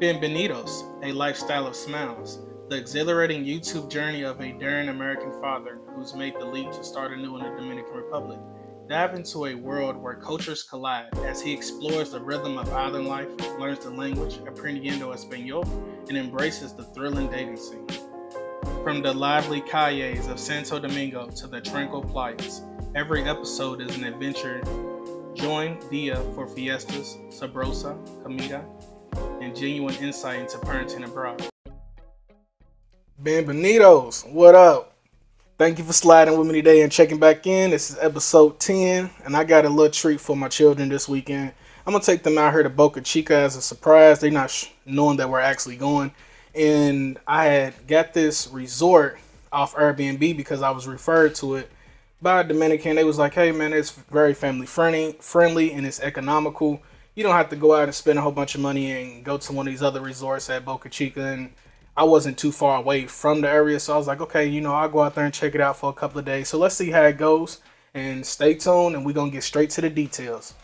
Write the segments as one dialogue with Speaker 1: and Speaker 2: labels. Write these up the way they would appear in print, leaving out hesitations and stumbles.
Speaker 1: Bienvenidos, a lifestyle of smiles, the exhilarating YouTube journey of a daring American father who's made the leap to start anew in the Dominican Republic. Dive into a world where cultures collide as he explores the rhythm of island life, learns the language, aprendiendo español, and embraces the thrilling dating scene. From the lively calles of Santo Domingo to the tranquil playas, every episode is an adventure. Join Dia for fiestas, sabrosa, comida, and genuine insight into parenting abroad. Bienvenidos, what up? Thank you for sliding with me today and checking back in. This is episode 10, and I got a little treat for my children this weekend. I'm going to take them out here to Boca Chica as a surprise. They're not knowing that we're actually going. And I had got this resort off Airbnb because I was referred to it by a Dominican. They was like, hey man, it's very family friendly and it's economical. You don't have to go out and spend a whole bunch of money and go to one of these other resorts at Boca Chica. And I wasn't too far away from the area, so I was like, okay, I'll go out there and check it out for a couple of days. So let's see how it goes, and stay tuned, and we're gonna get straight to the details.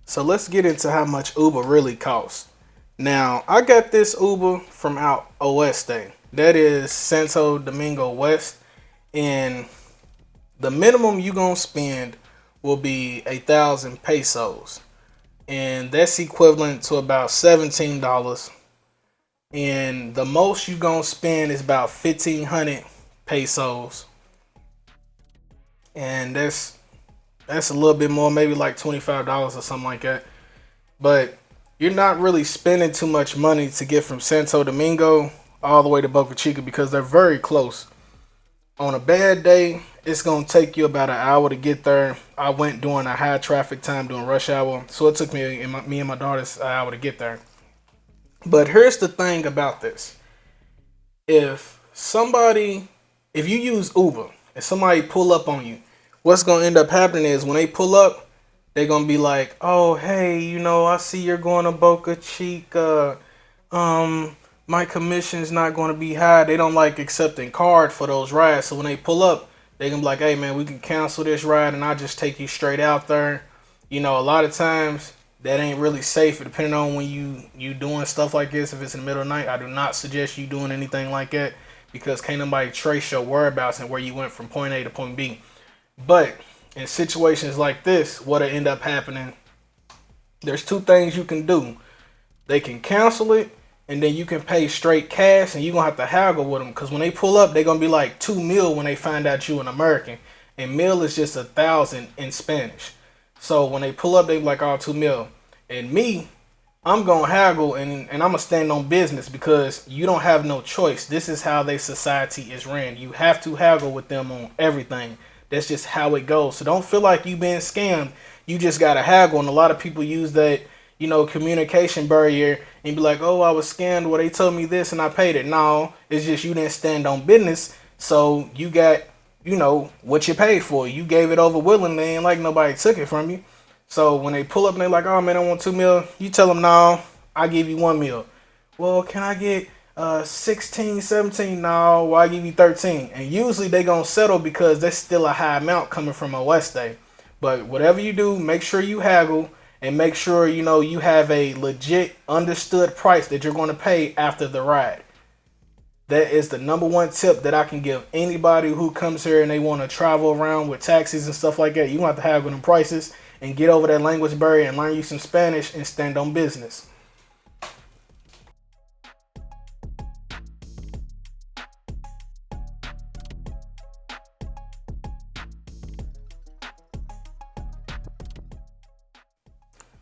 Speaker 1: So let's get into how much Uber really costs. Now, I got this Uber from out Oeste. That is Santo Domingo West. And the minimum you gonna spend will be 1,000 pesos. And that's equivalent to about $17. And the most you gonna spend is about 1,500 pesos. And that's a little bit more, maybe like $25 or something like that. But you're not really spending too much money to get from Santo Domingo all the way to Boca Chica because they're very close. On a bad day, it's going to take you about an hour to get there. I went during a high traffic time during rush hour, so it took me and my daughter's an hour to get there. But here's the thing about this. If somebody, if you use Uber and somebody pull up on you, what's going to end up happening is when they pull up, they're going to be like, oh, hey, I see you're going to Boca Chica. My commission's not going to be high. They don't like accepting card for those rides. So when they pull up, they can be like, hey, man, we can cancel this ride and I'll just take you straight out there. A lot of times that ain't really safe depending on when you doing stuff like this. If it's in the middle of the night, I do not suggest you doing anything like that because can't nobody trace your whereabouts and where you went from point A to point B. But in situations like this, what'll end up happening, there's two things you can do. They can cancel it, and then you can pay straight cash, and you're going to have to haggle with them. Because when they pull up, they're going to be like 2 mil when they find out you an American. And mil is just 1,000 in Spanish. So when they pull up, they be like, oh, 2 mil. And me, I'm going to haggle, and I'm going to stand on business because you don't have no choice. This is how their society is ran. You have to haggle with them on everything. That's just how it goes. So don't feel like you being scammed. You just got to haggle. And a lot of people use that, communication barrier and be like, oh, I was scammed. Well, they told me this and I paid it. No, it's just you didn't stand on business. So you got, what you paid for. You gave it over willingly. Ain't like nobody took it from you. So when they pull up and they're like, oh, man, I want 2 mil. You tell them, no, I give you 1 mil. Well, can I get 16, 17? No, well, I give you 13. And usually they going to settle because that's still a high amount coming from a West Day. But whatever you do, make sure you haggle and make sure, you have a legit understood price that you're going to pay after the ride. That is the number one tip that I can give anybody who comes here and they want to travel around with taxis and stuff like that. You don't have to have them prices and get over that language barrier and learn you some Spanish and stand on business.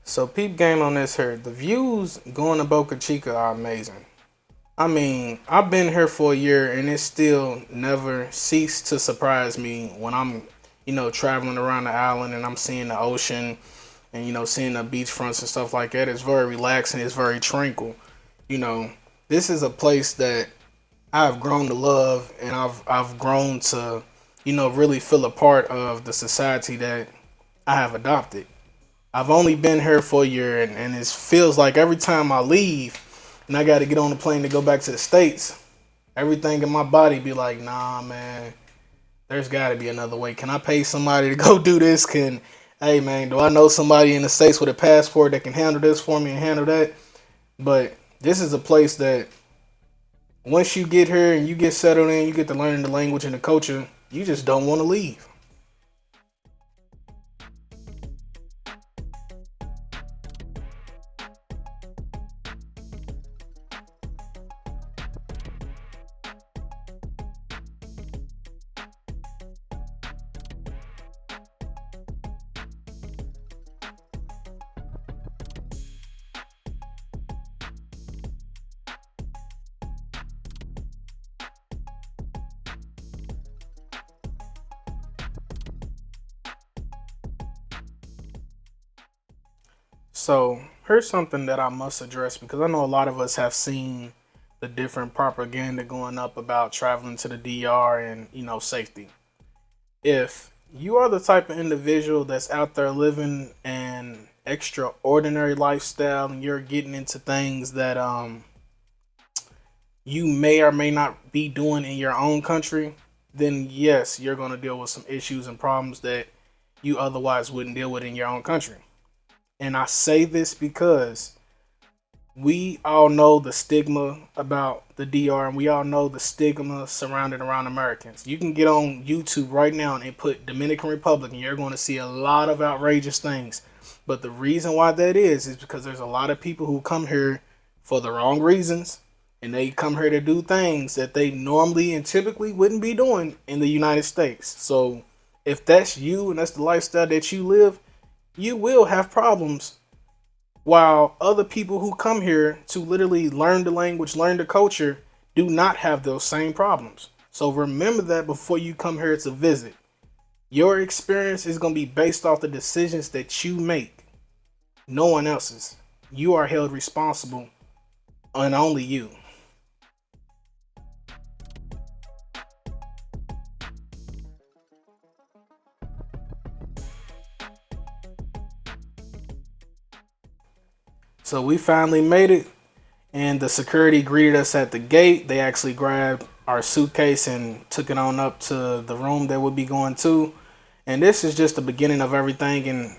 Speaker 1: So peep game on this here. The views going to Boca Chica are amazing. I mean, I've been here for a year and it still never ceased to surprise me when I'm, traveling around the island and I'm seeing the ocean and, seeing the beachfronts and stuff like that. It's very relaxing. It's very tranquil. You know, this is a place that I've grown to love and I've grown to, really feel a part of the society that I have adopted. I've only been here for a year, and it feels like every time I leave and I got to get on the plane to go back to the States, everything in my body be like, nah, man, there's got to be another way. Can I pay somebody to go do this? Hey, man, do I know somebody in the States with a passport that can handle this for me and handle that? But this is a place that once you get here and you get settled in, you get to learn the language and the culture, you just don't want to leave. So here's something that I must address because I know a lot of us have seen the different propaganda going up about traveling to the DR and safety. If you are the type of individual that's out there living an extraordinary lifestyle and you're getting into things that you may or may not be doing in your own country, then yes, you're going to deal with some issues and problems that you otherwise wouldn't deal with in your own country. And I say this because we all know the stigma about the DR and we all know the stigma surrounding around Americans. You can get on YouTube right now and put Dominican Republic and you're going to see a lot of outrageous things. But the reason why that is because there's a lot of people who come here for the wrong reasons and they come here to do things that they normally and typically wouldn't be doing in the United States. So if that's you and that's the lifestyle that you live, you will have problems while other people who come here to literally learn the language, learn the culture, do not have those same problems. So remember that before you come here to visit. Your experience is going to be based off the decisions that you make, no one else's. You are held responsible and only you. So we finally made it, and the security greeted us at the gate. They actually grabbed our suitcase and took it on up to the room that we'll be going to. And this is just the beginning of everything and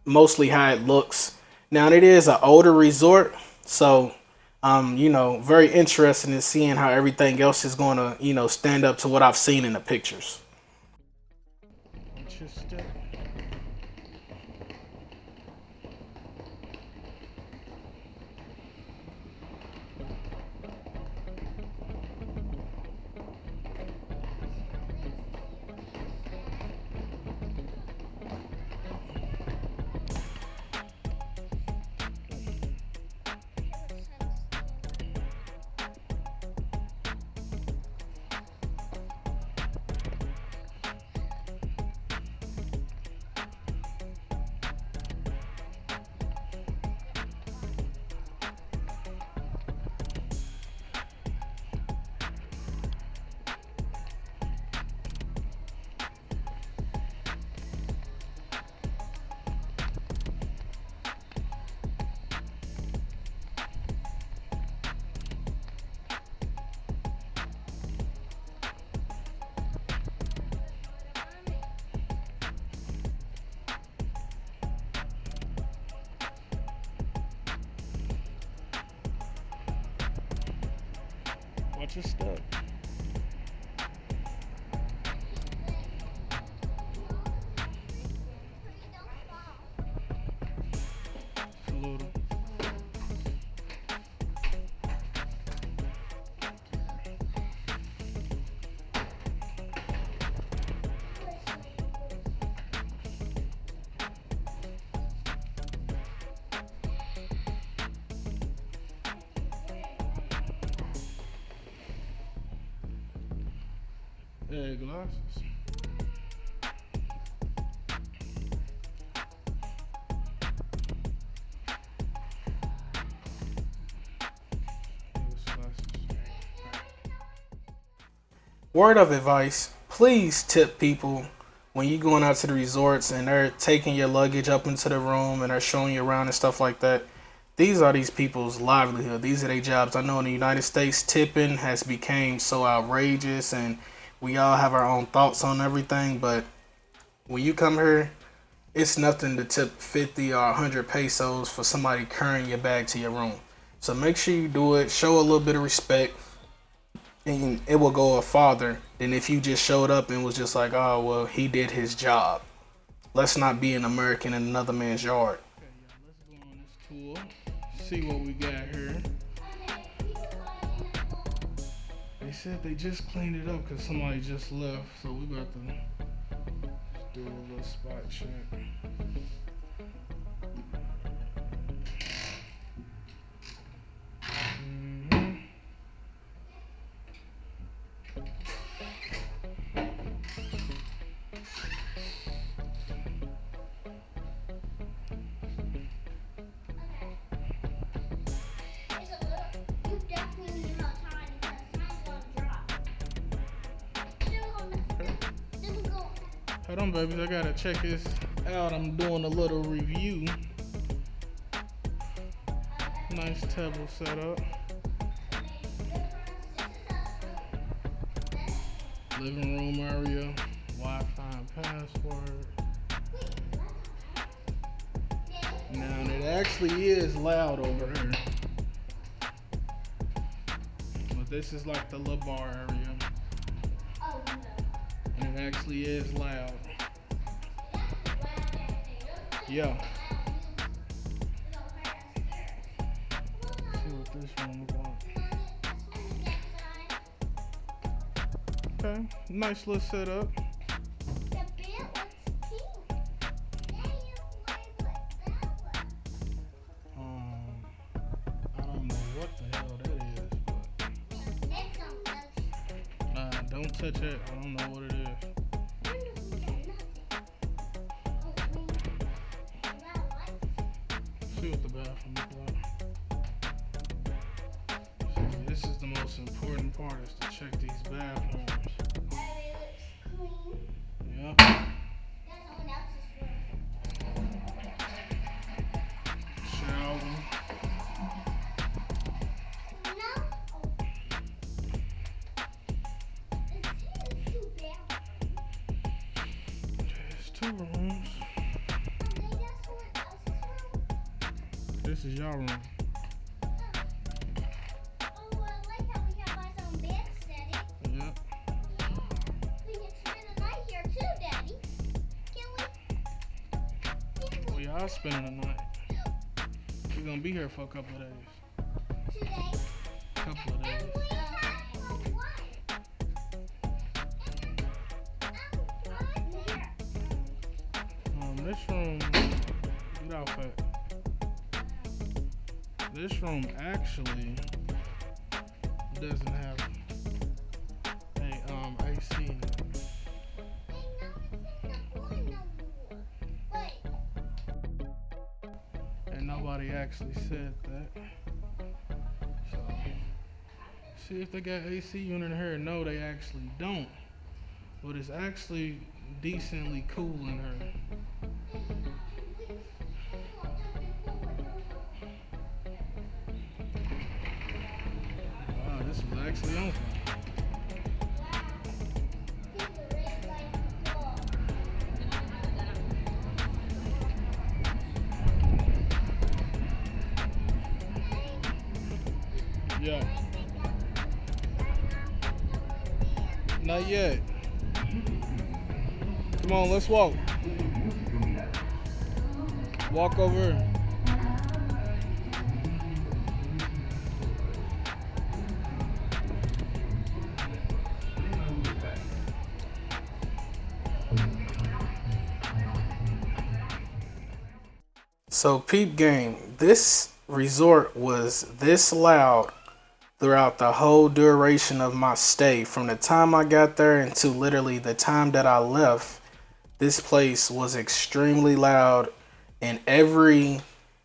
Speaker 1: mostly how it looks. Now it is an older resort, so very interested in seeing how everything else is going to, stand up to what I've seen in the pictures. Interesting. just stuck. Hey, glasses. Word of advice, please tip people when you're going out to the resorts and they're taking your luggage up into the room and they're showing you around and stuff like that. These are these people's livelihood. These are their jobs. I know in the United States, tipping has become so outrageous and we all have our own thoughts on everything. But when you come here, it's nothing to tip 50 or 100 pesos for somebody carrying your bag to your room. So make sure you do it. Show a little bit of respect. And it will go farther than if you just showed up and was just like, oh, well, he did his job. Let's not be an American in another man's yard. Okay, y'all, let's go on this tour. See what we got here. They said they just cleaned it up because somebody just left. So we about to do a little spot check. Hold on, babies, I gotta check this out. I'm doing a little review. Nice table setup. Living room area, Wi-Fi and password. Now it actually is loud over here. But this is like the little bar area. And it actually is loud. Yeah. Let's see what this room looks like. Okay, nice little setup. I don't know what the hell that is, but don't touch it. I don't know what it is. See what the bathroom looks like. This is the most important part, is to check these bathrooms. Yep. Shower. There's 2 rooms. This is your room. Yep. Well, y'all spending the night. We're gonna be here for a couple of days. Couple of days. This room, get off it. This room actually doesn't have a AC in it. And nobody actually said that. So, see if they got AC unit in here. No, they actually don't. But it's actually decently cool in here. Wow, this was actually on. Yeah. Not yet. Come on, let's walk. Walk over. So, peep game. This resort was this loud throughout the whole duration of my stay. From the time I got there until literally the time that I left, this place was extremely loud, and every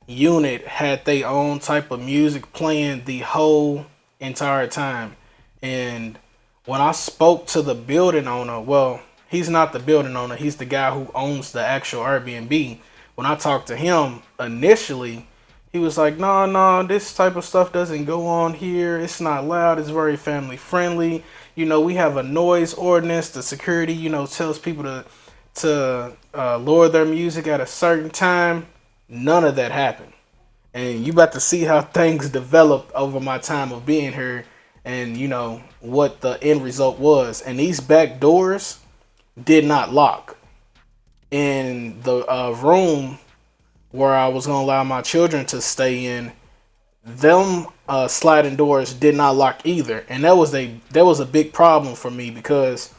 Speaker 1: unit had their own type of music playing the whole entire time. And when I spoke to the building owner, well, he's not the building owner, he's the guy who owns the actual Airbnb. When I talked to him initially, he was like, "No, no, this type of stuff doesn't go on here. It's not loud. It's very family friendly. We have a noise ordinance. The security, tells people to lower their music at a certain time." None of that happened, and you about to see how things developed over my time of being here, and what the end result was. And these back doors did not lock. In the room where I was gonna allow my children to stay in, them sliding doors did not lock either, and that was a big problem for me because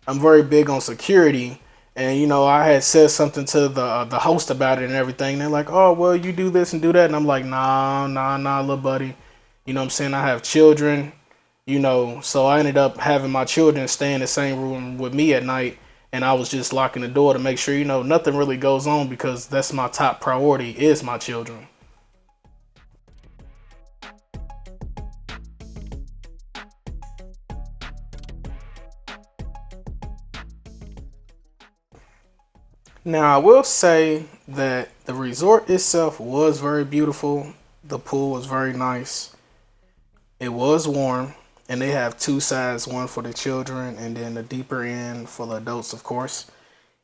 Speaker 1: I'm very big on security, and I had said something to the host about it and everything. They're like, "Oh, well, you do this and do that," and I'm like, "Nah, nah, nah, little buddy." What I'm saying? I have children, so I ended up having my children stay in the same room with me at night, and I was just locking the door to make sure nothing really goes on because that's my top priority is my children. Now, I will say that the resort itself was very beautiful. The pool was very nice. It was warm, and they have two sides, one for the children and then the deeper end for the adults, of course.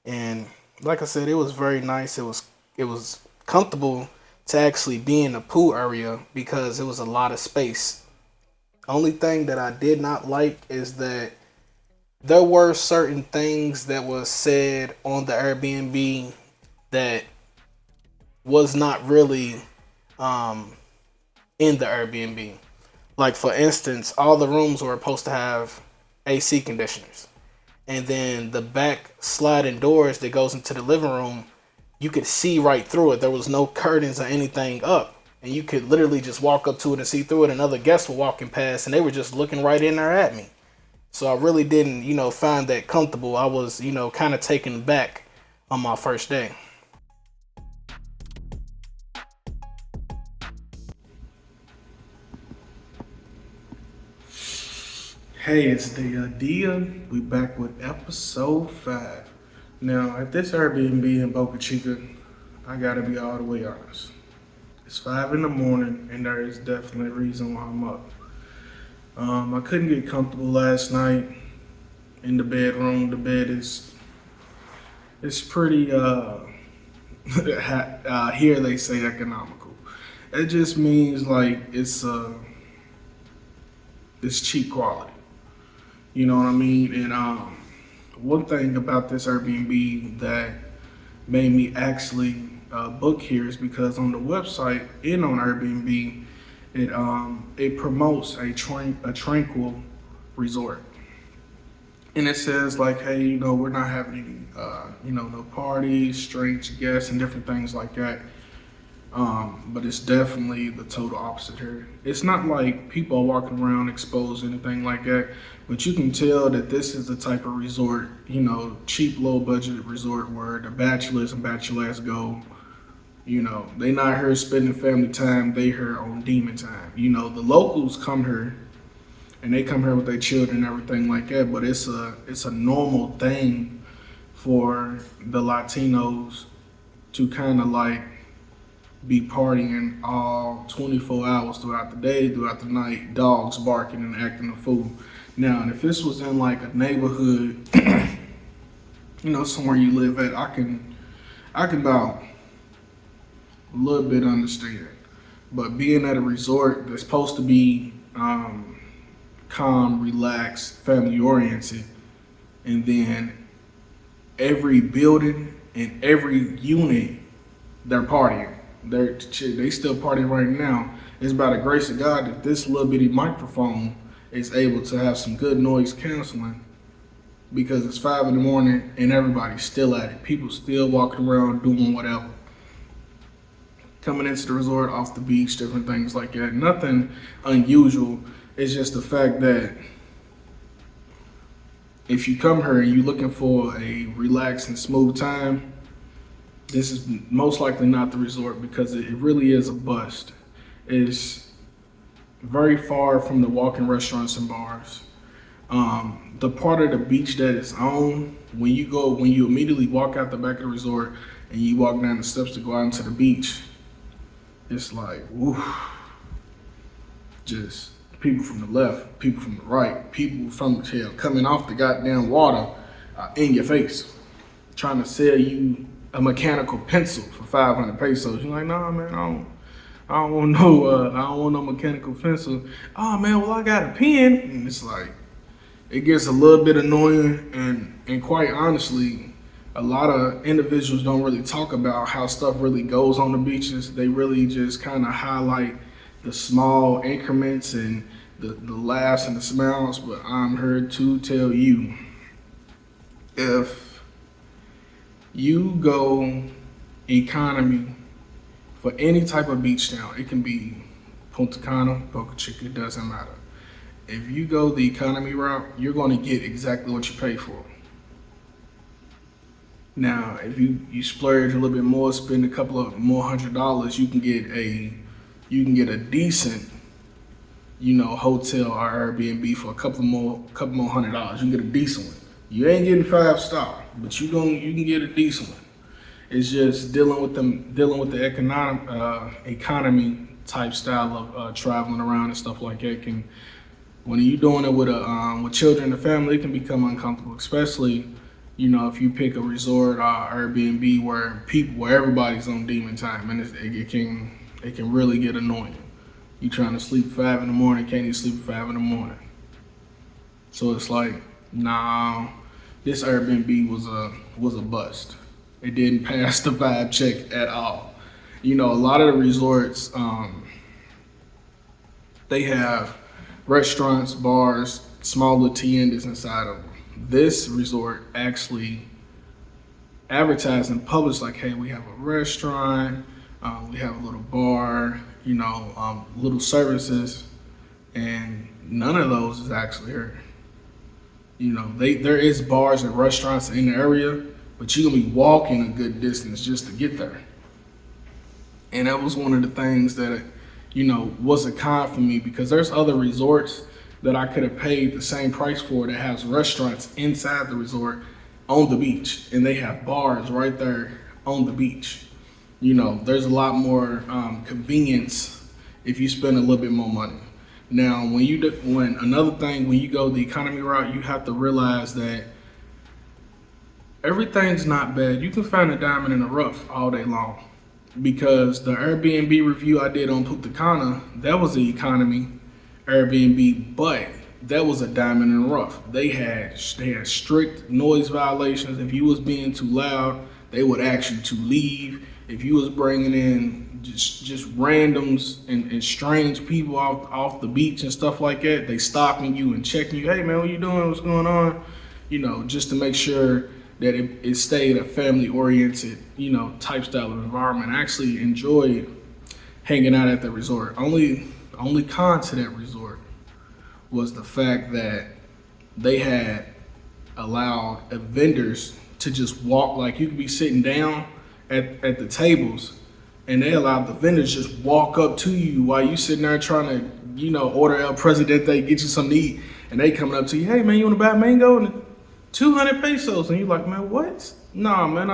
Speaker 1: And like I said, it was very nice. It was comfortable to actually be in the pool area because it was a lot of space. Only thing that I did not like is that there were certain things that was said on the Airbnb that was not really um, in the Airbnb. Like for instance, all the rooms were supposed to have AC conditioners, and then the back sliding doors that goes into the living room, you could see right through it. There was no curtains or anything up, and you could literally just walk up to it and see through it. And other guests were walking past, and they were just looking right in there at me. So I really didn't, find that comfortable. I was, kind of taken back on my first day. Hey, it's the Dia. We back with episode 5. Now, at this Airbnb in Boca Chica, I gotta be all the way honest. It's 5 in the morning, and there is definitely a reason why I'm up. I couldn't get comfortable last night in the bedroom. The bed is it's pretty here they say economical. It just means like it's cheap quality. You know what I mean? And one thing about this Airbnb that made me actually book here is because on the website and on Airbnb, it promotes a tranquil resort, and it says like, hey, we're not having any, no parties, strange guests, and different things like that. But it's definitely the total opposite here. It's not like people are walking around exposed, anything like that. But you can tell that this is the type of resort, cheap, low budget resort where the bachelors and bachelorettes go. They not here spending family time. They here on demon time. The locals come here and they come here with their children and everything like that. But it's a normal thing for the Latinos to kind of like be partying all 24 hours throughout the day, throughout the night, dogs barking and acting a fool. Now, and if this was in like a neighborhood, somewhere you live at, I can about a little bit understand. But being at a resort that's supposed to be calm, relaxed, family oriented, and then every building and every unit, they're partying. They still partying right now. It's by the grace of God that this little bitty microphone is able to have some good noise canceling, because it's 5 in the morning and everybody's still at it. People still walking around doing whatever. Coming into the resort, off the beach, different things like that. Nothing unusual. It's just the fact that if you come here and you're looking for a relaxed and smooth time, this is most likely not the resort, because it really is a bust. It's very far from the walk-in restaurants and bars. The part of the beach that is on, when you immediately walk out the back of the resort and you walk down the steps to go out into the beach, it's like, woo, just people from the left, people from the right, people from the tail coming off the goddamn water in your face, trying to sell you a mechanical pencil for 500 pesos. You're like, nah, man, I don't want no mechanical pencil. Oh man, well I got a pen, and it's like, it gets a little bit annoying, and quite honestly, a lot of individuals don't really talk about how stuff really goes on the beaches. They really just kind of highlight the small increments and the laughs and the smiles, but I'm here to tell you, if you go economy for any type of beach town, it can be Punta Cana, Boca Chica, it doesn't matter. If you go the economy route, you're going to get exactly what you pay for. Now, if you splurge a little bit more, spend a couple of more $100, you can get a decent, hotel or Airbnb for a couple more $100. You can get a decent one. You ain't getting 5-star, but you can get a decent one. It's just dealing with the economy type style of traveling around and stuff like that. When you're doing it with children and family, it can become uncomfortable, especially if you pick a resort or Airbnb where everybody's on demon time, and it can really get annoying. You trying to sleep 5 in the morning, can't even sleep at 5 in the morning. So it's like, nah, this Airbnb was a bust. It didn't pass the vibe check at all. A lot of the resorts, they have restaurants, bars, small little tiendas inside of them. This resort actually advertised and published like, hey, we have a restaurant, we have a little bar, little services, and none of those is actually here. There is bars and restaurants in the area, but you're gonna be walking a good distance just to get there. And that was one of the things that, was a con for me, because there's other resorts that I could have paid the same price for that has restaurants inside the resort on the beach, and they have bars right there on the beach. There's a lot more convenience if you spend a little bit more money. Now, when you go the economy route, you have to realize that everything's not bad. You can find a diamond in the rough all day long, because the Airbnb review I did on Punta Cana, that was the economy Airbnb, but that was a diamond in the rough. They had strict noise violations. If you was being too loud, they would ask you to leave. If you was bringing in just randoms and strange people off the beach and stuff like that, they stopping you and checking you. Hey man, what you doing? What's going on? Just to make sure that it stayed a family-oriented, type style of environment. I actually enjoyed hanging out at the resort. Only con to that resort was the fact that they had allowed vendors to just walk, like you could be sitting down at the tables, and they allowed the vendors just walk up to you while you sitting there trying to, order El Presidente, get you something to eat, and they coming up to you, hey man, you want to buy a mango? And 200 pesos, and you're like, man, what? Nah, man,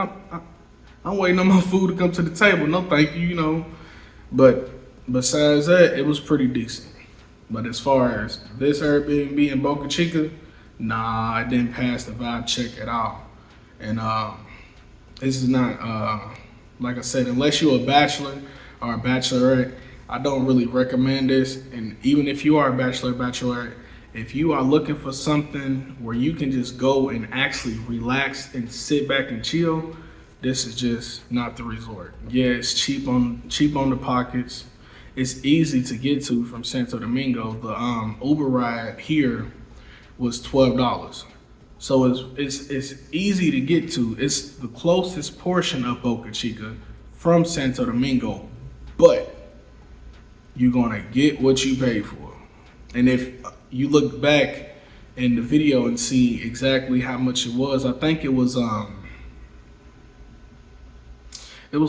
Speaker 1: I'm waiting on my food to come to the table. No, thank you, But besides that, it was pretty decent. But as far as this Airbnb in Boca Chica, nah, it didn't pass the vibe check at all. And this is not, like I said, unless you're a bachelor or a bachelorette, I don't really recommend this. And even if you are a bachelor, bachelorette, If you are looking for something where you can just go and actually relax and sit back and chill, this is just not the resort. Yeah, it's cheap on the pockets. It's easy to get to from Santo Domingo. The Uber ride here was $12. So it's easy to get to. It's the closest portion of Boca Chica from Santo Domingo, but you're gonna get what you pay for. And if you look back in the video and see exactly how much it was, I think it was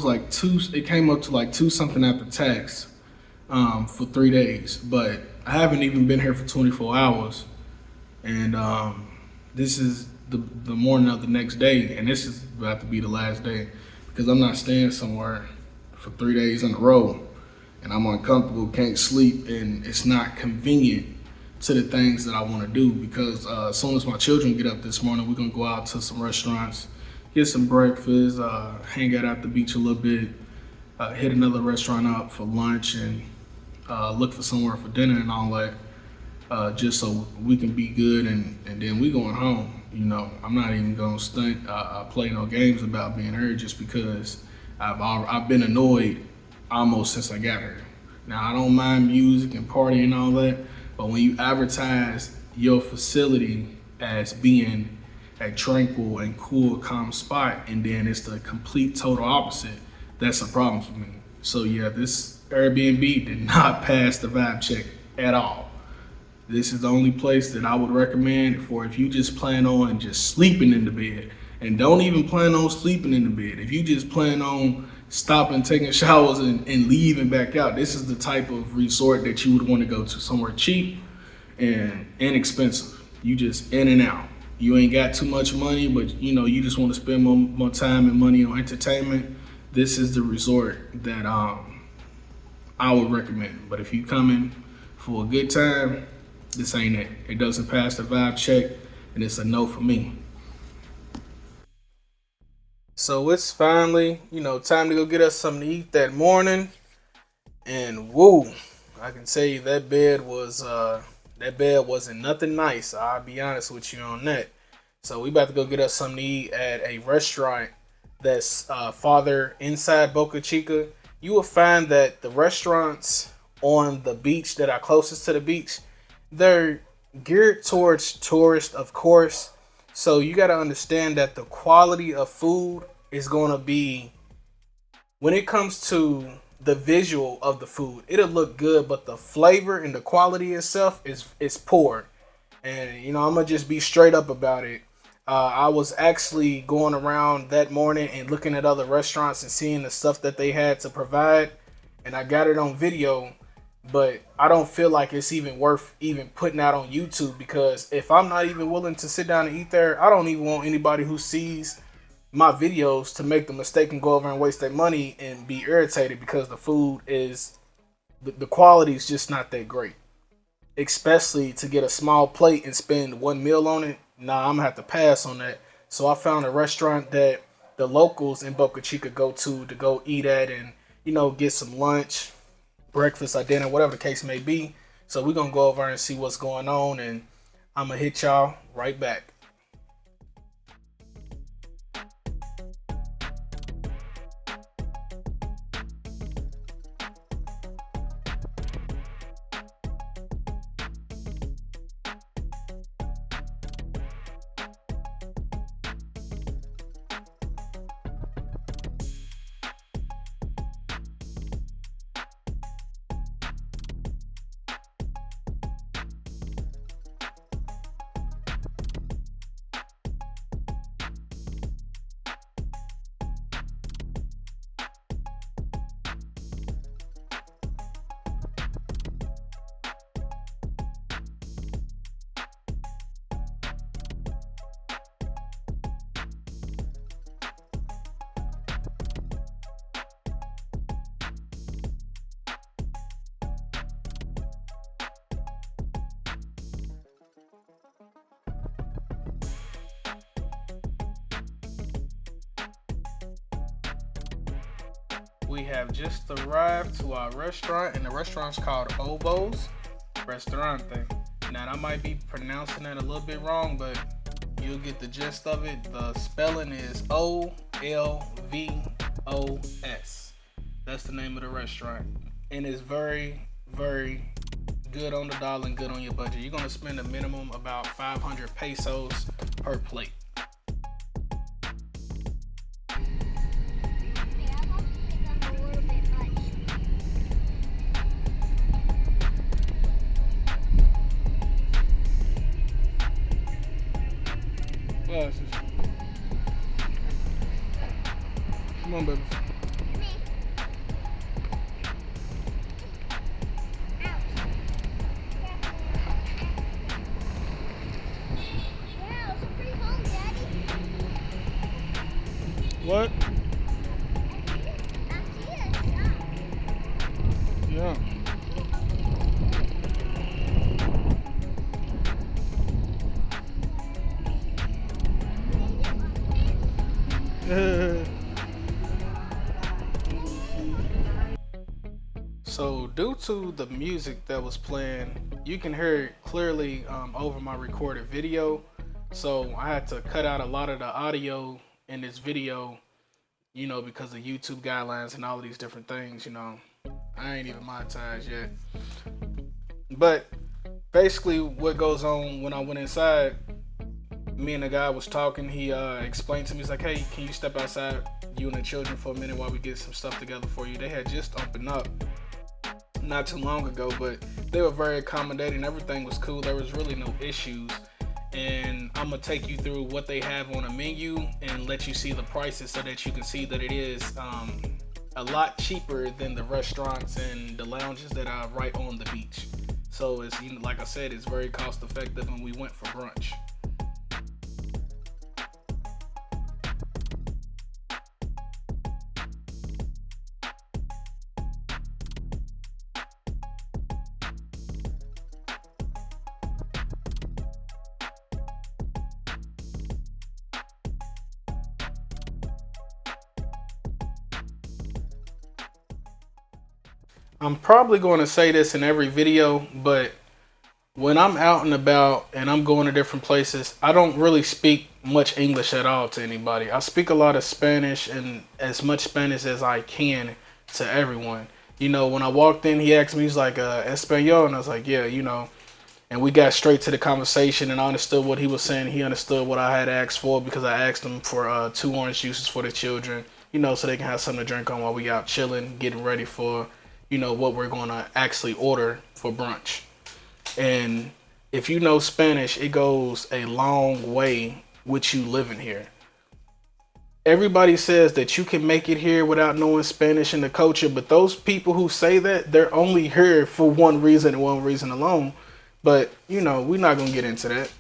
Speaker 1: like two. It came up to like two something after tax for 3 days. But I haven't even been here for 24 hours, and this is the morning of the next day, and this is about to be the last day because I'm not staying somewhere for 3 days in a row, and I'm uncomfortable, can't sleep, and it's not convenient to the things that I want to do because as soon as my children get up this morning, we're gonna go out to some restaurants, get some breakfast, hang out at the beach a little bit, hit another restaurant up for lunch, and look for somewhere for dinner and all that, just so we can be good, and then we going home. I'm not even gonna stunt. Play no games about being here just because I've been annoyed almost since I got here. Now I don't mind music and party and all that, but when you advertise your facility as being a tranquil and cool, calm spot, and then it's the complete total opposite, that's a problem for me. So yeah, this Airbnb did not pass the vibe check at all. This is the only place that I would recommend for if you just plan on just sleeping in the bed. And don't even plan on sleeping in the bed. If you just plan on stopping, taking showers, and leaving back out, this is the type of resort that you would want to go to. Somewhere cheap and inexpensive. You just in and out. You ain't got too much money, but you just want to spend more time and money on entertainment. This is the resort that I would recommend. But if you coming for a good time, this ain't it. It doesn't pass the vibe check, and it's a no for me. So it's finally, time to go get us something to eat that morning. And woo, I can tell you that bed wasn't nothing nice. I'll be honest with you on that. So we about to go get us something to eat at a restaurant that's farther inside Boca Chica. You will find that the restaurants on the beach that are closest to the beach, they're geared towards tourists, of course. So you got to understand that the quality of food is going to be, when it comes to the visual of the food, it'll look good, but the flavor and the quality itself is poor. And I'm gonna just be straight up about it. I was actually going around that morning and looking at other restaurants and seeing the stuff that they had to provide, and I got it on video. But I don't feel like it's even worth even putting out on YouTube, because if I'm not even willing to sit down and eat there, I don't even want anybody who sees my videos to make the mistake and go over and waste their money and be irritated because the food is the quality is just not that great. Especially to get a small plate and spend one meal on it. Nah, I'm gonna have to pass on that. So I found a restaurant that the locals in Boca Chica go to go eat at, and get some lunch, breakfast, or dinner, whatever the case may be. So we're gonna go over and see what's going on, and I'm gonna hit y'all right back. We have just arrived to our restaurant, and the restaurant's called Obo's Restaurante. Now, I might be pronouncing that a little bit wrong, but you'll get the gist of it. The spelling is Olvos. That's the name of the restaurant. And it's very, very good on the dollar and good on your budget. You're going to spend a minimum about 500 pesos per plate. Glasses. Come on, baby. What? Yeah. So, due to the music that was playing, you can hear it clearly over my recorded video. So, I had to cut out a lot of the audio in this video, because of YouTube guidelines and all of these different things. I ain't even monetized yet. But basically, what goes on when I went inside, me and the guy was talking. He explained to me, he's like, hey, can you step outside, you and the children, for a minute while we get some stuff together for you? They had just opened up not too long ago, but they were very accommodating. Everything was cool. There was really no issues. And I'm gonna take you through what they have on a menu and let you see the prices so that you can see that it is a lot cheaper than the restaurants and the lounges that are right on the beach. So it's, like I said, it's very cost effective, and we went for brunch. I'm probably going to say this in every video, but when I'm out and about and I'm going to different places, I don't really speak much English at all to anybody. I speak a lot of Spanish, and as much Spanish as I can, to everyone. When I walked in, he asked me, he's like, Espanol? And I was like, yeah, And we got straight to the conversation, and I understood what he was saying. He understood what I had asked for, because I asked him for 2 orange juices for the children, so they can have something to drink on while we out chilling, getting ready for what we're going to actually order for brunch. And if you know Spanish, it goes a long way with you living here. Everybody says that you can make it here without knowing Spanish and the culture, but those people who say that, they're only here for one reason and one reason alone. But, we're not going to get into that.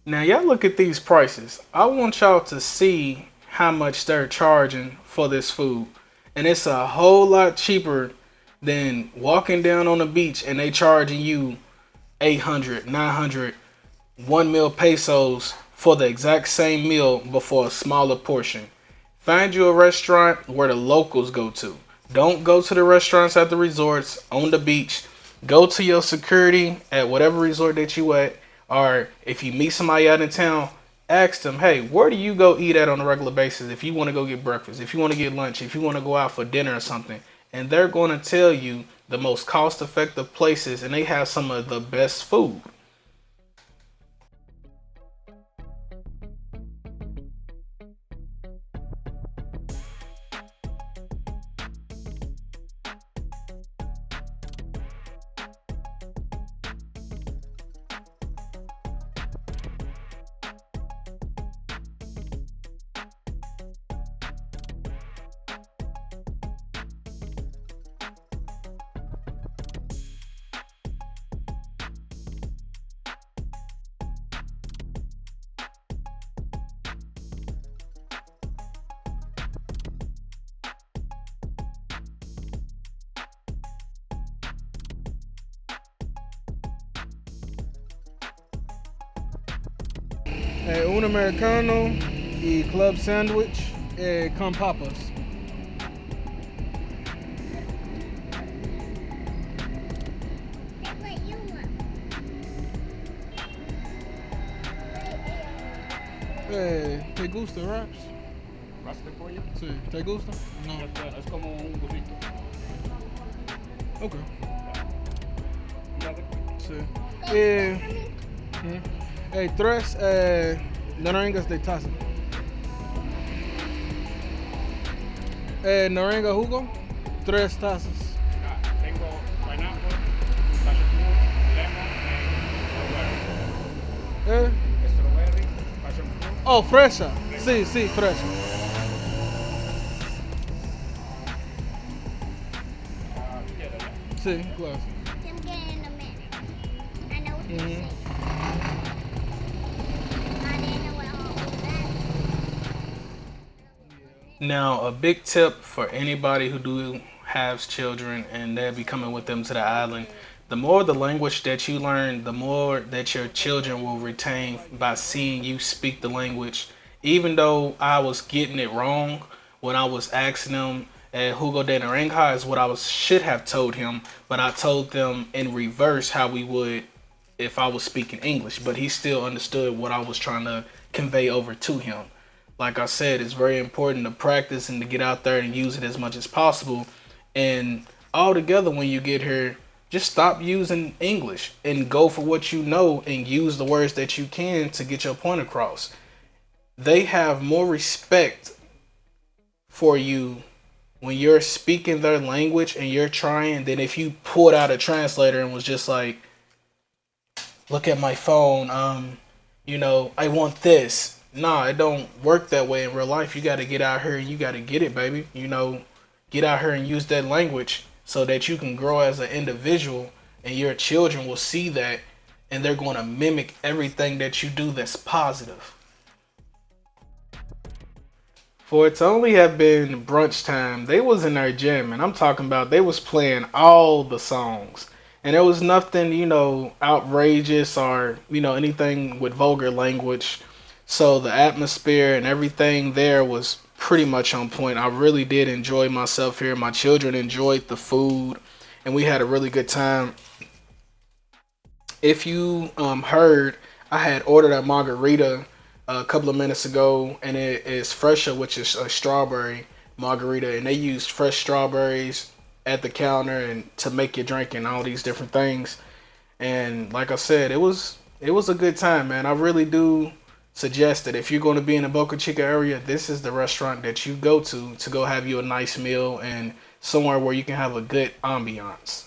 Speaker 1: Now, y'all look at these prices. I want y'all to see how much they're charging for this food. And it's a whole lot cheaper than walking down on the beach and they charging you 800, 900, 1 mil pesos for the exact same meal but for a smaller portion. Find you a restaurant where the locals go to. Don't go to the restaurants at the resorts on the beach. Go to your security at whatever resort that you at. Or if you meet somebody out in town, ask them, hey, where do you go eat at on a regular basis if you want to go get breakfast, if you want to get lunch, if you want to go out for dinner or something. And they're going to tell you the most cost-effective places, and they have some of the best food. Un americano y club sandwich con papas. ¿Te gusta wraps?
Speaker 2: ¿Raste de pollo?
Speaker 1: Sí. ¿Te gusta? No.
Speaker 2: Es como un burrito.
Speaker 1: Ok.
Speaker 2: Ya de pollo.
Speaker 1: Sí. Tres naranjas de taza. Naranja jugo, tres tazas.
Speaker 2: Tengo pineapple, passion fruit, lemon,
Speaker 1: Eh,
Speaker 2: and strawberry, passion fruit.
Speaker 1: oh, fresa. Sí, sí, fresa.
Speaker 2: ¿Quieres?
Speaker 1: Sí, claro.
Speaker 3: I'm getting a minute. I know what you're
Speaker 1: Mhm.
Speaker 3: saying. I didn't know what all of that.
Speaker 1: Now, a big tip for anybody who do has children and they'll be coming with them to the island. The more the language that you learn, the more that your children will retain by seeing you speak the language. Even though I was getting it wrong when I was asking them, Hugo de Naranja is what I was should have told him, but I told them in reverse how we would if I was speaking English, but he still understood what I was trying to convey over to him. Like I said, it's very important to practice and to get out there and use it as much as possible. And altogether, when you get here, just stop using English and go for what you know and use the words that you can to get your point across. They have more respect for you when you're speaking their language and you're trying than if you pulled out a translator and was just like, look at my phone, I want this. Nah, it don't work that way in real life. You gotta get out here and you gotta get it, baby. Get out here and use that language so that you can grow as an individual and your children will see that and they're gonna mimic everything that you do that's positive. For it to only have been brunch time, they was in their gym, and I'm talking about they was playing all the songs, and there was nothing, outrageous or anything with vulgar language. So the atmosphere and everything there was pretty much on point. I really did enjoy myself here. My children enjoyed the food, and we had a really good time. If you heard, I had ordered a margarita a couple of minutes ago, and it is fresher, which is a strawberry margarita, and they used fresh strawberries at the counter and to make your drink and all these different things. And like I said, it was a good time, man. I really do suggest that if you're going to be in the Boca Chica area, this is the restaurant that you go to go have you a nice meal and somewhere where you can have a good ambiance.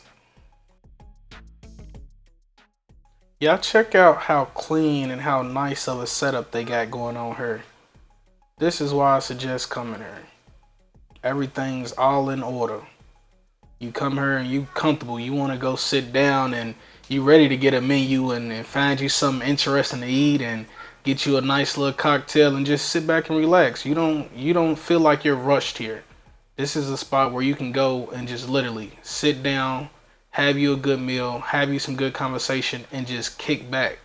Speaker 1: Yeah, check out how clean and how nice of a setup they got going on here. This is why I suggest coming here. Everything's all in order. You come here and you comfortable. You want to go sit down and you ready to get a menu and find you something interesting to eat and get you a nice little cocktail and just sit back and relax. You don't feel like you're rushed here. This is a spot where you can go and just literally sit down, have you a good meal, have you some good conversation, and just kick back.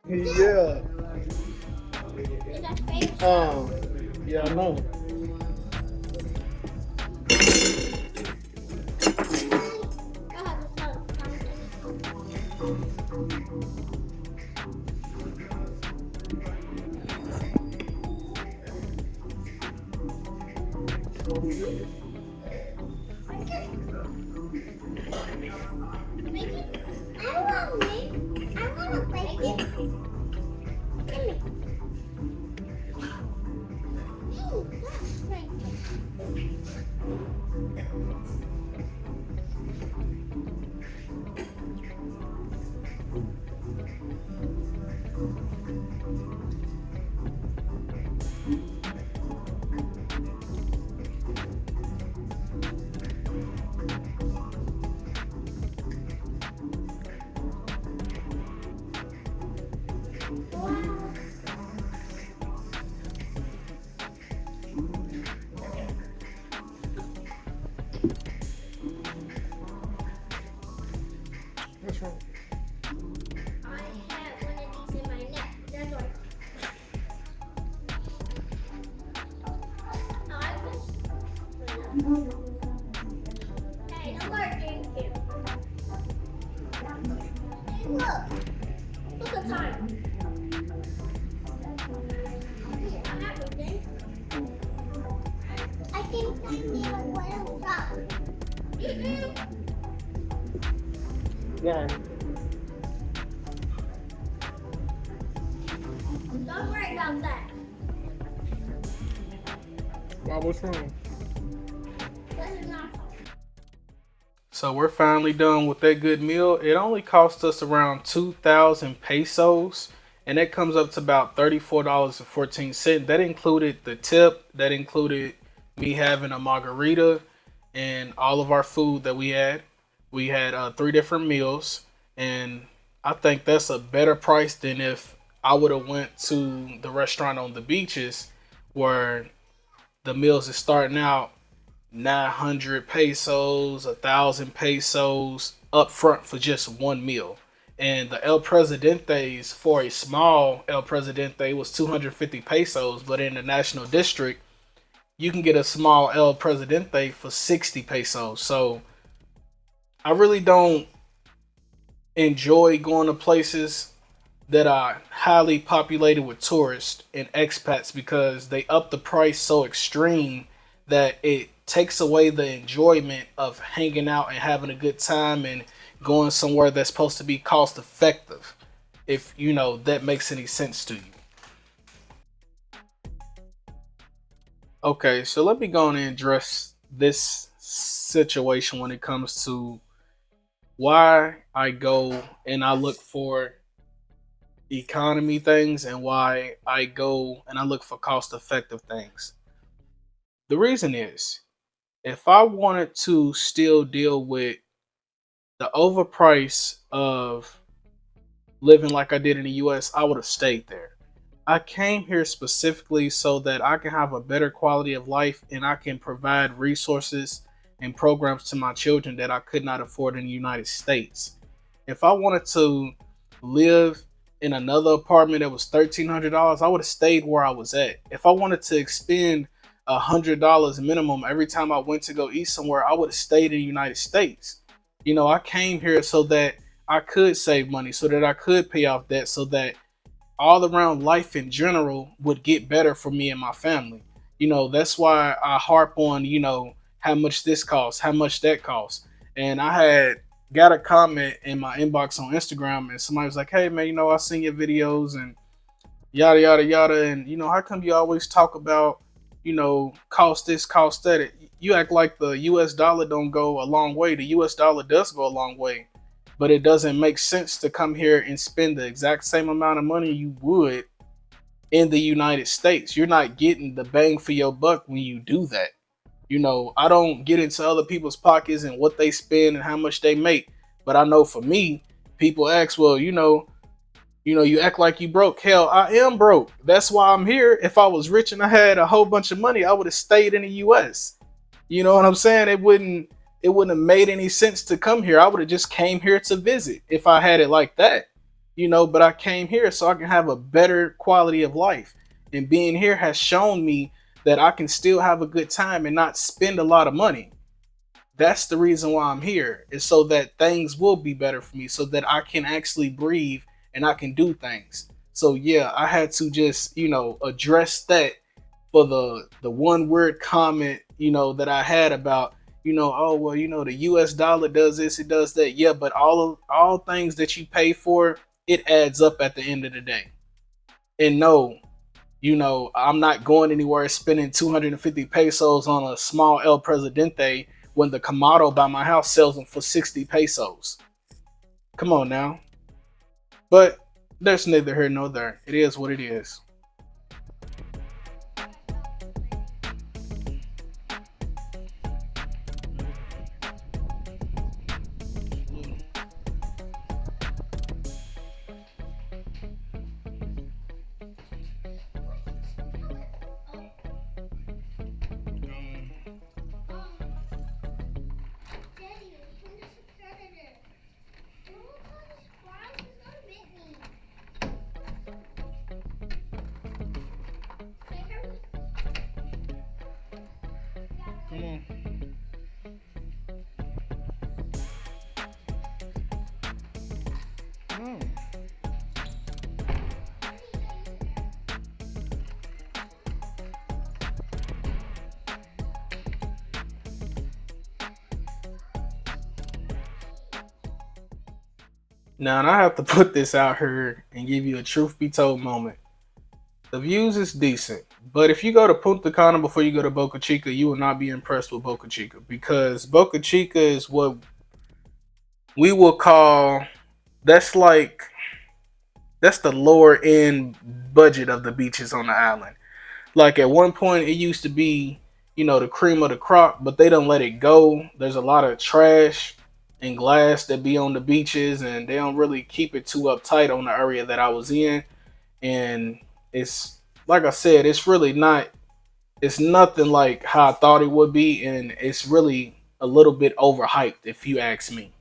Speaker 1: Yeah.
Speaker 3: Is that fake?
Speaker 1: Yeah, I know.
Speaker 3: I'll have a Make it. I want me. I want to break it. Give me. Hey, that's right. Hey, no more drinking. Hey, look. Look at time. I'm not drinking. I think I need a little drop.
Speaker 4: Yeah.
Speaker 3: Don't worry about that.
Speaker 4: Why, what's wrong?
Speaker 3: This is not
Speaker 1: So we're finally done with that good meal. It only cost us around 2,000 pesos, and that comes up to about $34.14. That included the tip, that included me having a margarita and all of our food that we had. We had three different meals, and I think that's a better price than if I would have went to the restaurant on the beaches where the meals is starting out 900 pesos, 1,000 pesos up front for just one meal. And the El Presidente's for a small El Presidente was 250 pesos, but in the National District, you can get a small El Presidente for 60 pesos. So I really don't enjoy going to places that are highly populated with tourists and expats because they up the price so extreme that it takes away the enjoyment of hanging out and having a good time and going somewhere that's supposed to be cost effective, if you know that makes any sense to you. Okay, so let me go on and address this situation when it comes to why I go and I look for economy things and why I go and I look for cost effective things. The reason is if I wanted to still deal with the overprice of living like I did in the US, I would have stayed there. I came here specifically so that I can have a better quality of life and I can provide resources and programs to my children that I could not afford in the United States. If I wanted to live in another apartment that was $1,300, I would have stayed where I was at. If I wanted to expend $100 minimum every time I went to go eat somewhere, I would have stayed in the United States. You know, I came here so that I could save money, so that I could pay off debt, so that all around life in general would get better for me and my family. You know, that's why I harp on, how much this costs, how much that costs. And I had got a comment in my inbox on Instagram and somebody was like, hey man, I seen your videos and yada yada yada. And how come you always talk about, cost this, cost that? You act like the US dollar don't go a long way. The US dollar does go a long way, but it doesn't make sense to come here and spend the exact same amount of money you would in the United States. You're not getting the bang for your buck when you do that. I don't get into other people's pockets and what they spend and how much they make, but I know for me, people ask, well, you act like you broke. Hell, I am broke. That's why I'm here. If I was rich and I had a whole bunch of money, I would have stayed in the US. You know what I'm saying? It wouldn't have made any sense to come here. I would have just came here to visit if I had it like that. But I came here so I can have a better quality of life. And being here has shown me that I can still have a good time and not spend a lot of money. That's the reason why I'm here, is so that things will be better for me, so that I can actually breathe and I can do things. So yeah, I had to just, address that for the one word comment, that I had about, oh well, the US dollar does this, it does that. Yeah, but all things that you pay for, it adds up at the end of the day. And no, I'm not going anywhere spending 250 pesos on a small El Presidente when the Kamado by my house sells them for 60 pesos. Come on now. But there's neither here nor there. It is what it is.
Speaker 3: Daddy, when this is predator. Don't look all these flies, it's gonna bit me. Say hurry.
Speaker 1: Come on. Now, and I have to put this out here and give you a truth be told moment. The views is decent, but if you go to Punta Cana before you go to Boca Chica, you will not be impressed with Boca Chica because Boca Chica is what we will call that's like that's the lower end budget of the beaches on the island. Like at one point, it used to be, the cream of the crop, but they don't let it go. There's a lot of trash and glass that be on the beaches, and they don't really keep it too uptight on the area that I was in. And it's like I said, it's really not. It's nothing like how I thought it would be, and it's really a little bit overhyped, if you ask me.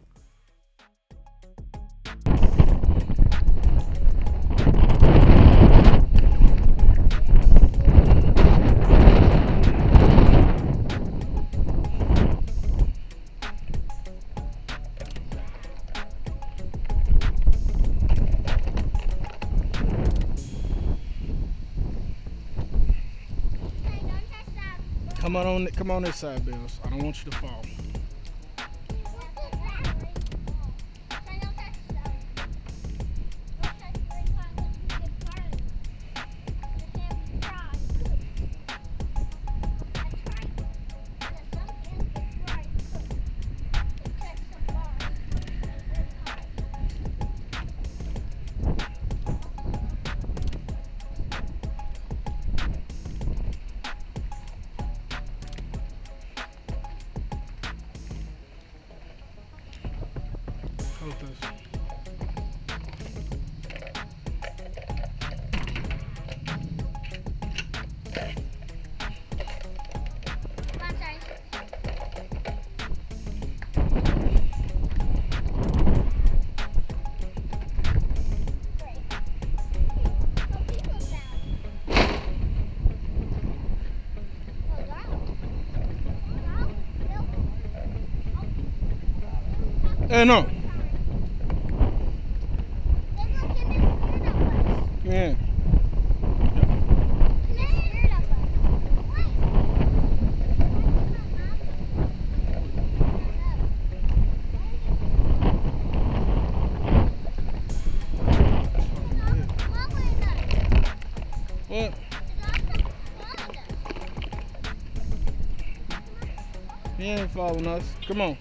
Speaker 3: Hey, don't touch that.
Speaker 1: Come on this side, Bills. I don't want you to fall.
Speaker 3: Hey, don't touch that. Don't touch the ring you get burned. You can't be fried. That's right. And if some ends get fried, it takes some more.
Speaker 1: Hold this.
Speaker 3: Come on, sorry. Great. Oh, people's down. Oh, wow. Wow.
Speaker 1: Hey, no.
Speaker 3: Then look in this weird of us.
Speaker 1: Yeah.
Speaker 3: In this weird of us. Wait.
Speaker 1: What? He ain't following us. Come on.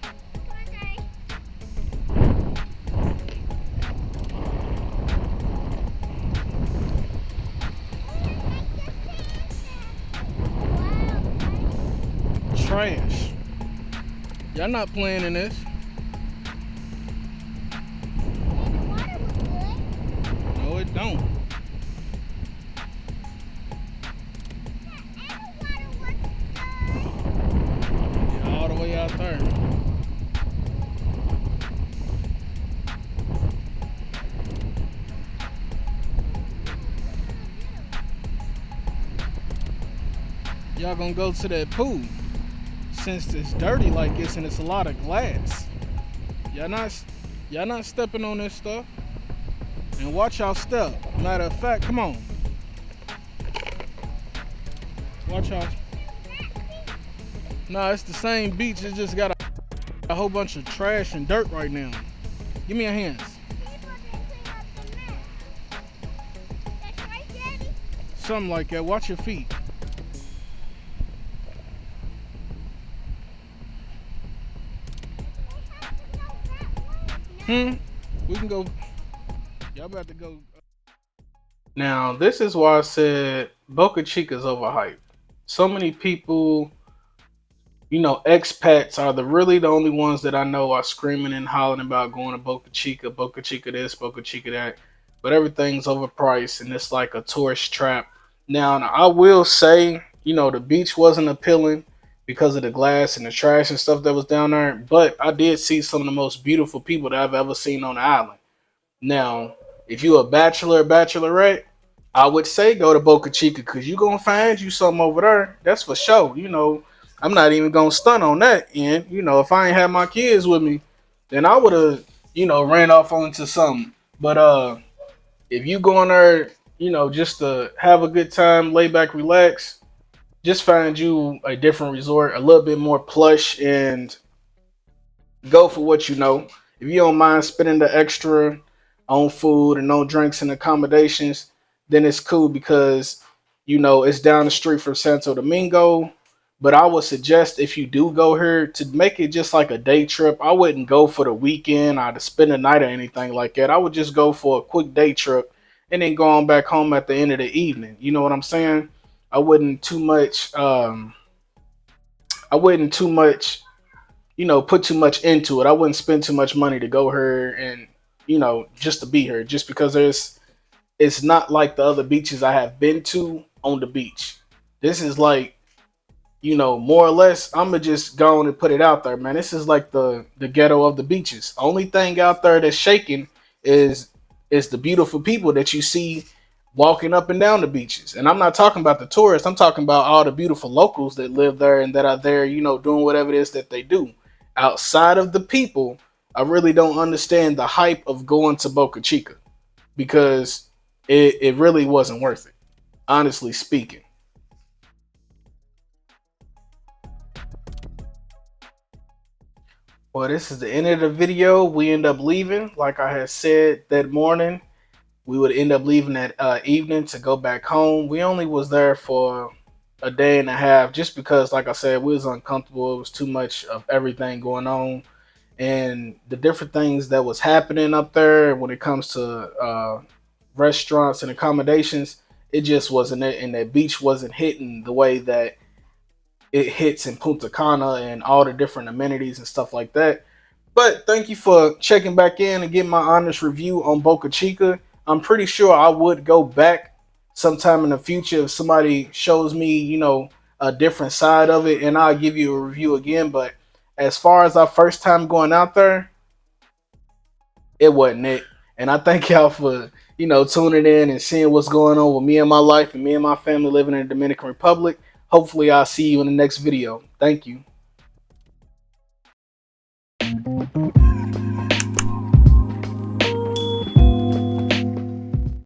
Speaker 1: Trash. Y'all not playing in this. No, it don't. Yeah, all the way out there. Y'all gonna go to that pool since it's dirty like this and it's a lot of glass. Y'all not y'all not stepping on this stuff. And watch y'all step. Matter of fact, come on. Watch y'all. Nah, it's the same beach. It just got a whole bunch of trash and dirt right now. Give me your hands. Something like that. Watch your feet. We can go. Y'all about to go. Now, this is why I said Boca Chica's overhyped. So many people, expats are really the only ones that I know are screaming and hollering about going to Boca Chica this, Boca Chica that. But everything's overpriced and it's like a tourist trap. Now, I will say, the beach wasn't appealing because of the glass and the trash and stuff that was down there. But I did see some of the most beautiful people that I've ever seen on the island. Now, if you a bachelor or bachelorette, I would say go to Boca Chica because you gonna find you something over there. That's for sure. I'm not even gonna stunt on that. And if I ain't had my kids with me, then I would have, ran off onto something. But if you go in there, just to have a good time, lay back, relax, just find you a different resort, a little bit more plush, and go for what you know. If you don't mind spending the extra on food and on drinks and accommodations, then it's cool because it's down the street from Santo Domingo. But I would suggest if you do go here to make it just like a day trip. I wouldn't go for the weekend or to spend the night or anything like that. I would just go for a quick day trip and then go on back home at the end of the evening. You know what I'm saying? I wouldn't too much. I wouldn't too much put too much into it. I wouldn't spend too much money to go here and just to be here, just because it's not like the other beaches I have been to on the beach. This is like, more or less, I'm gonna just go on and put it out there, man. This is like the ghetto of the beaches. Only thing out there that's shaking is is the beautiful people that you see walking up and down the beaches. And I'm not talking about the tourists. I'm talking about all the beautiful locals that live there and that are there, doing whatever it is that they do. Outside of the people, I really don't understand the hype of going to Boca Chica because it really wasn't worth it, honestly speaking. Well, this is the end of the video. We end up leaving. Like I had said that morning, we would end up leaving that evening to go back home. We only was there for a day and a half just because, like I said, we was uncomfortable. It was too much of everything going on. And the different things that was happening up there when it comes to restaurants and accommodations, it just wasn't it. And that beach wasn't hitting the way that it hits in Punta Cana and all the different amenities and stuff like that. But thank you for checking back in and getting my honest review on Boca Chica. I'm pretty sure I would go back sometime in the future if somebody shows me, a different side of it, and I'll give you a review again. But as far as our first time going out there, it wasn't it. And I thank y'all for, tuning in and seeing what's going on with me and my life and me and my family living in the Dominican Republic. Hopefully I'll see you in the next video. Thank you.